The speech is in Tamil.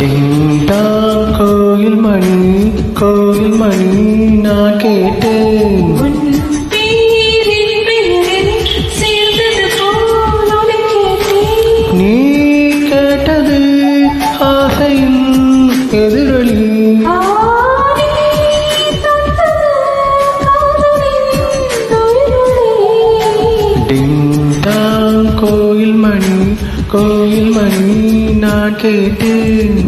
டிங்டாங் கோயில் மணி நான் கேட்டேன் நீ கேட்டது ஆசையின் எதிரொலி டிங்டாங் கோயில் மணி நான் கேட்டேன்